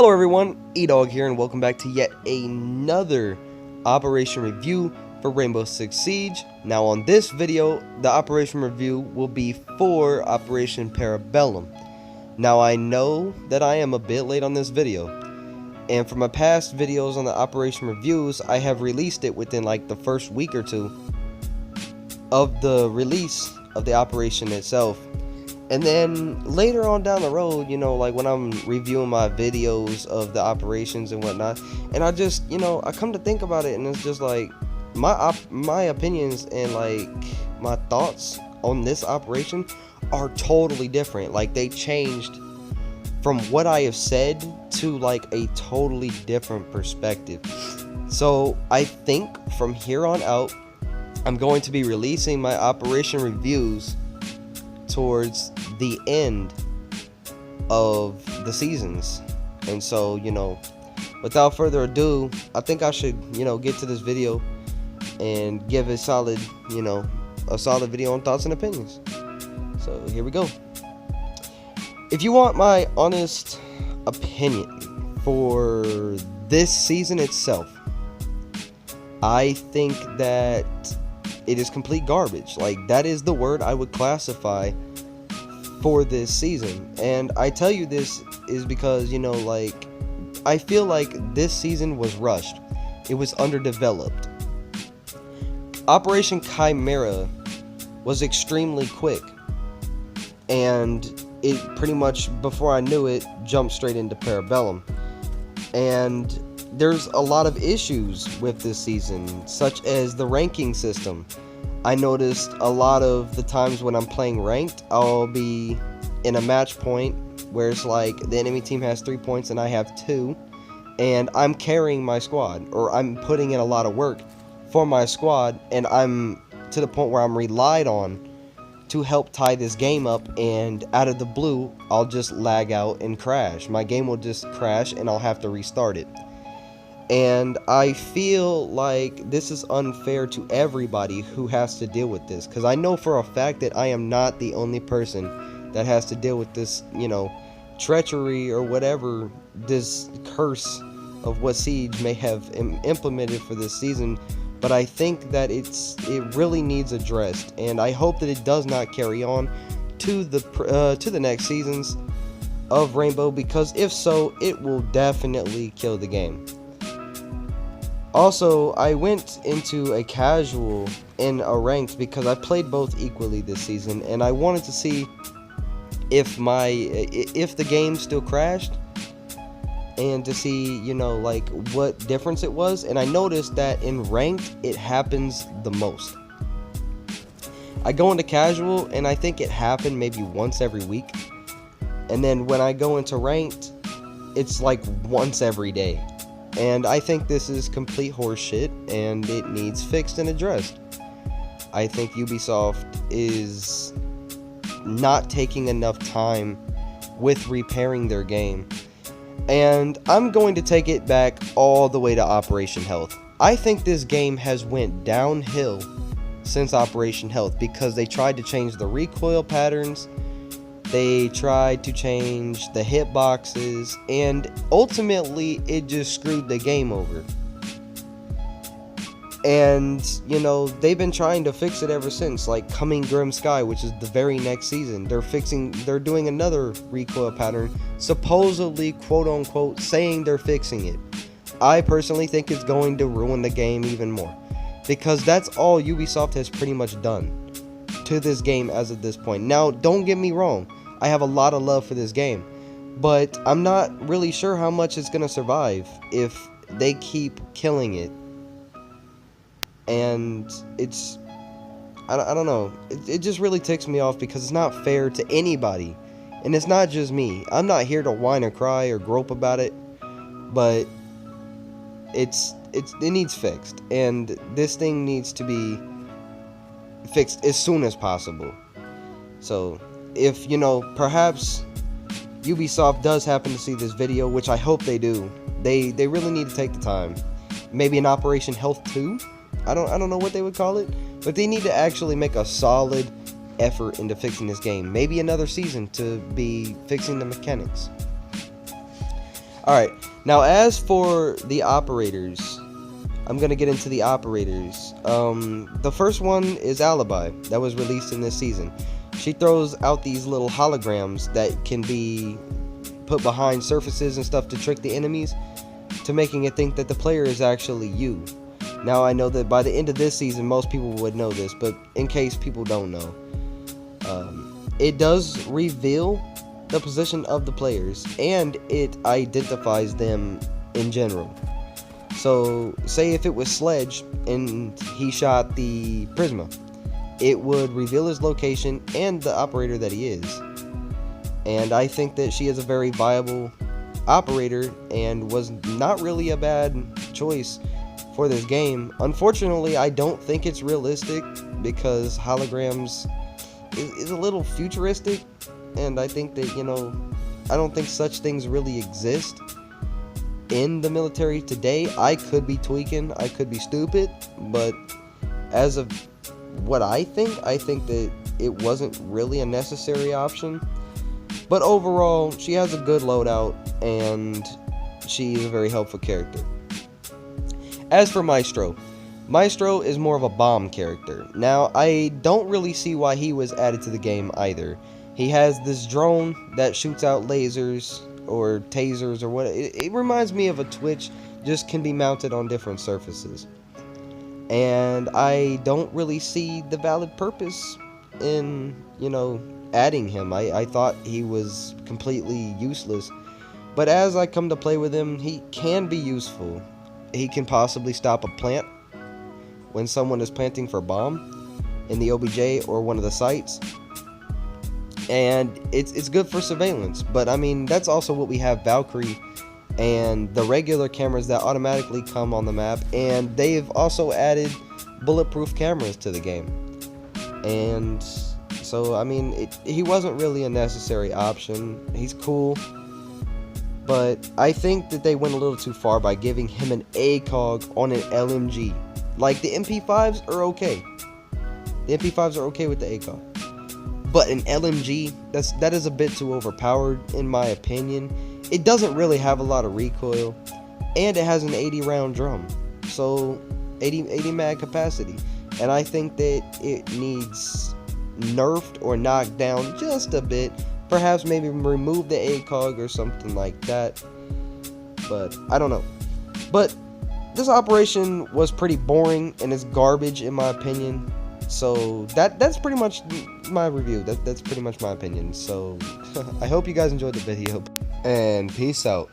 Hello everyone, E-Dog here, and welcome back to yet another operation review for Rainbow Six Siege. Now on this video, the operation review will be for Operation Bellum. Now I know that I am a bit late on this video, and for my past videos on the operation reviews, I have released it within like the first week or two of the release of the operation itself. And then later on down the road, like when I'm reviewing my videos of the operations and whatnot, and I just, I come to think about it, and it's just like my opinions and like my thoughts on this operation are totally different. Like they changed from what I have said to like a totally different perspective. So I think from here on out, I'm going to be releasing my operation reviews towards the end of the seasons. And so, without further ado, I think I should, get to this video and give a solid video on thoughts and opinions. So here we go. If you want my honest opinion for this season itself, I think that it is complete garbage. Like, that is the word I would classify for this season. And I tell you this is because, I feel like this season was rushed. It was underdeveloped. Operation Chimera was extremely quick, and it pretty much, before I knew it, jumped straight into Bellum. And there's a lot of issues with this season, such as the ranking system. I noticed a lot of the times when I'm playing ranked, I'll be in a match point where it's like the enemy team has 3 points and I have 2, and I'm carrying my squad, or I'm putting in a lot of work for my squad, and I'm to the point where I'm relied on to help tie this game up, and out of the blue, I'll just lag out and crash. My game will just crash and I'll have to restart it. And I feel like this is unfair to everybody who has to deal with this, because I know for a fact that I am not the only person that has to deal with this, treachery or whatever, this curse of what Siege may have implemented for this season. But I think that it really needs addressed, and I hope that it does not carry on to the next seasons of Rainbow, because if so, it will definitely kill the game. Also, I went into a casual and a ranked because I played both equally this season, and I wanted to see if the game still crashed, and to see, like what difference it was. And I noticed that in ranked, it happens the most. I go into casual, and I think it happened maybe once every week. And then when I go into ranked, it's like once every day. And I think this is complete horseshit, and it needs fixed and addressed. I think Ubisoft is not taking enough time with repairing their game. And I'm going to take it back all the way to Operation Health. I think this game has went downhill since Operation Health, because they tried to change the recoil patterns, they tried to change the hitboxes, and ultimately it just screwed the game over. And, they've been trying to fix it ever since, like Coming Grim Sky, which is the very next season. They're doing another recoil pattern, supposedly, quote unquote, saying they're fixing it. I personally think it's going to ruin the game even more, because that's all Ubisoft has pretty much done to this game as of this point. Now, don't get me wrong, I have a lot of love for this game, but I'm not really sure how much it's going to survive if they keep killing it. And I don't know, it just really ticks me off, because it's not fair to anybody, and it's not just me. I'm not here to whine or cry or grope about it, but it needs fixed, and this thing needs to be fixed as soon as possible. So if perhaps Ubisoft does happen to see this video, which I hope they do, they really need to take the time. Maybe an Operation Health 2? I don't know what they would call it, but they need to actually make a solid effort into fixing this game. Maybe another season to be fixing the mechanics. Alright, now as for the operators, I'm gonna get into the operators. The first one is Alibi, that was released in this season. She throws out these little holograms that can be put behind surfaces and stuff to trick the enemies, to making it think that the player is actually you. Now I know that by the end of this season, most people would know this, but in case people don't know, it does reveal the position of the players, and it identifies them in general. So, say if it was Sledge and he shot the Prisma, it would reveal his location and the operator that he is. And I think that she is a very viable operator and was not really a bad choice for this game. Unfortunately, I don't think it's realistic because holograms is a little futuristic, and I think that, I don't think such things really exist in the military today. I could be tweaking, I could be stupid, but as of what I think that it wasn't really a necessary option. But overall, she has a good loadout, and she is a very helpful character. As for Maestro is more of a bomb character. Now, I don't really see why he was added to the game either. He has this drone that shoots out lasers or tasers or what. It reminds me of a Twitch, just can be mounted on different surfaces. And I don't really see the valid purpose in, adding him. I thought he was completely useless. But as I come to play with him, he can be useful. He can possibly stop a plant when someone is planting for a bomb in the OBJ or one of the sites. And it's good for surveillance. But I mean, that's also what we have Valkyrie and the regular cameras that automatically come on the map. And they've also added bulletproof cameras to the game. And so, I mean, he wasn't really a necessary option. He's cool. But I think that they went a little too far by giving him an ACOG on an LMG. Like, the MP5s are okay. The MP5s are okay with the ACOG. But an LMG, that is a bit too overpowered, in my opinion. It doesn't really have a lot of recoil. And it has an 80 round drum. So, 80 mag capacity. And I think that it needs nerfed or knocked down just a bit. Perhaps maybe remove the ACOG or something like that. But I don't know. But this operation was pretty boring and it's garbage in my opinion. So that's pretty much my review. That's pretty much my opinion. So I hope you guys enjoyed the video. And peace out.